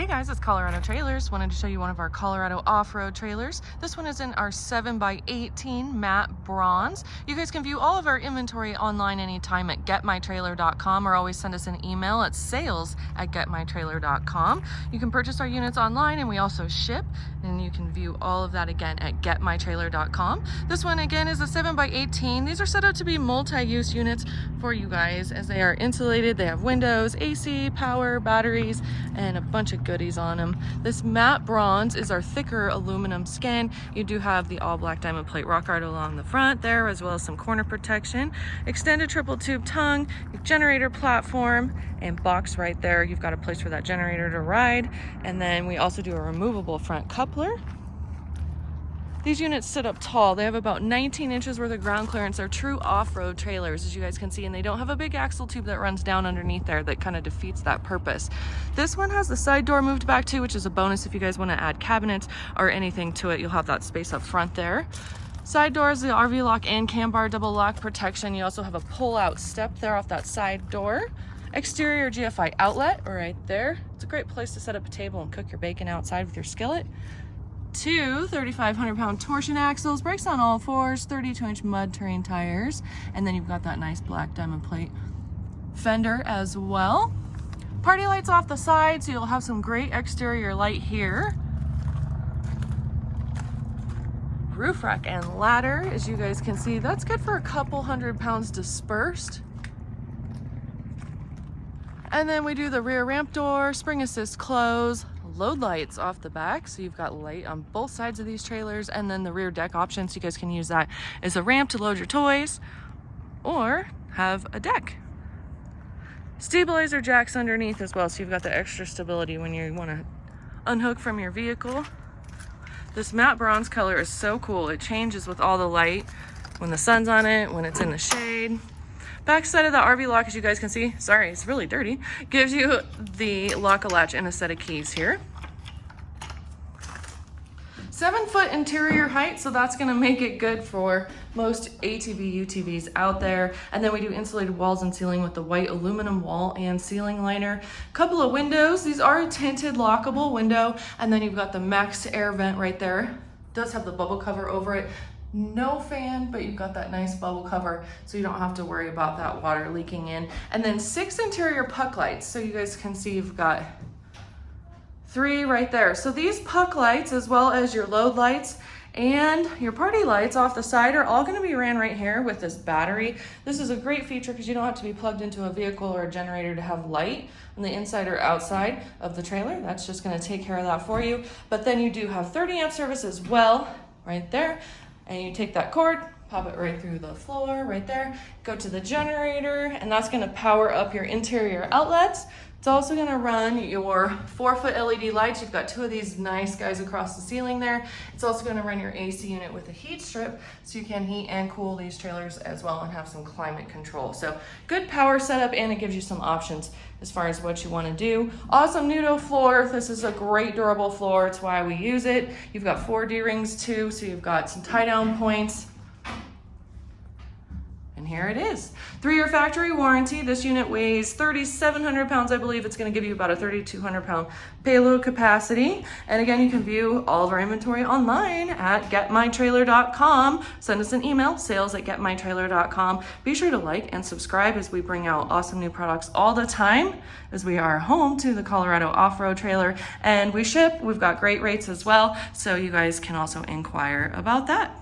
Hey guys, it's Colorado Trailers. Wanted to show you one of our Colorado off-road trailers. This one is in our 7x18 matte bronze. You guys can view all of our inventory online anytime at getmytrailer.com or always send us an email at sales@getmytrailer.com. You can purchase our units online and we also ship, and you can view all of that again at getmytrailer.com. This one again is a 7x18. These are set up to be multi-use units for you guys as they are insulated. They have windows, AC, power, batteries, and a bunch of goodies on them. This matte bronze is our thicker aluminum skin. You do have the all black diamond plate rock art along the front there, as well as some corner protection, extended triple tube tongue, generator platform, and box right there. You've got a place for that generator to ride. And then we also do a removable front coupler. These units sit up tall. They have about 19 inches worth of ground clearance. They're true off-road trailers, as you guys can see, and they don't have a big axle tube that runs down underneath there that kind of defeats that purpose. This one has the side door moved back too, which is a bonus if you guys want to add cabinets or anything to it. You'll have that space up front there. Side doors, the RV lock and cam bar double lock protection. You also have a pull-out step there off that side door. Exterior GFI outlet right there. It's a great place to set up a table and cook your bacon outside with your skillet. Two 3,500-pound torsion axles, brakes on all fours, 32-inch mud terrain tires, and then you've got that nice black diamond plate fender as well. Party lights off the side, so you'll have some great exterior light here. Roof rack and ladder, as you guys can see, that's good for a couple 100 pounds dispersed. And then we do the rear ramp door, spring assist close, load lights off the back, so you've got light on both sides of these trailers, and then the rear deck option, so you guys can use that as a ramp to load your toys or have a deck. Stabilizer jacks underneath as well, so you've got the extra stability when you want to unhook from your vehicle. This matte bronze color is so cool. It changes with all the light, when the sun's on it, when it's in the shade. Back side of the RV lock, as you guys can see, sorry, it's really dirty, gives you the lock-a-latch and a set of keys here. 7-foot interior height, so that's gonna make it good for most ATV, UTVs out there. And then we do insulated walls and ceiling with the white aluminum wall and ceiling liner. Couple of windows. These are a tinted lockable window. And then you've got the maxx air vent right there. It does have the bubble cover over it. No fan, but you've got that nice bubble cover, so you don't have to worry about that water leaking in. And then 6 interior puck lights, so you guys can see you've got 3 right there. So these puck lights, as well as your load lights and your party lights off the side, are all going to be ran right here with this battery. This is a great feature because you don't have to be plugged into a vehicle or a generator to have light on the inside or outside of the trailer. That's just going to take care of that for you. But then you do have 30 amp service as well right there. And you take that cord, pop it right through the floor right there, go to the generator, and that's going to power up your interior outlets. It's also going to run your 4-foot LED lights. You've got 2 of these nice guys across the ceiling there. It's also going to run your AC unit with a heat strip, so you can heat and cool these trailers as well and have some climate control. So good power setup, and it gives you some options as far as what you want to do. Awesome Nudo floor. This is a great durable floor. It's why we use it. You've got 4 D-rings too, so you've got some tie down points. And here it is. 3-year factory warranty. This unit weighs 3,700 pounds. I believe it's going to give you about a 3,200 pound payload capacity. And again, you can view all of our inventory online at getmytrailer.com. Send us an email, sales@getmytrailer.com. Be sure to like and subscribe as we bring out awesome new products all the time, as we are home to the Colorado off-road trailer, and we ship. We've got great rates as well, so you guys can also inquire about that.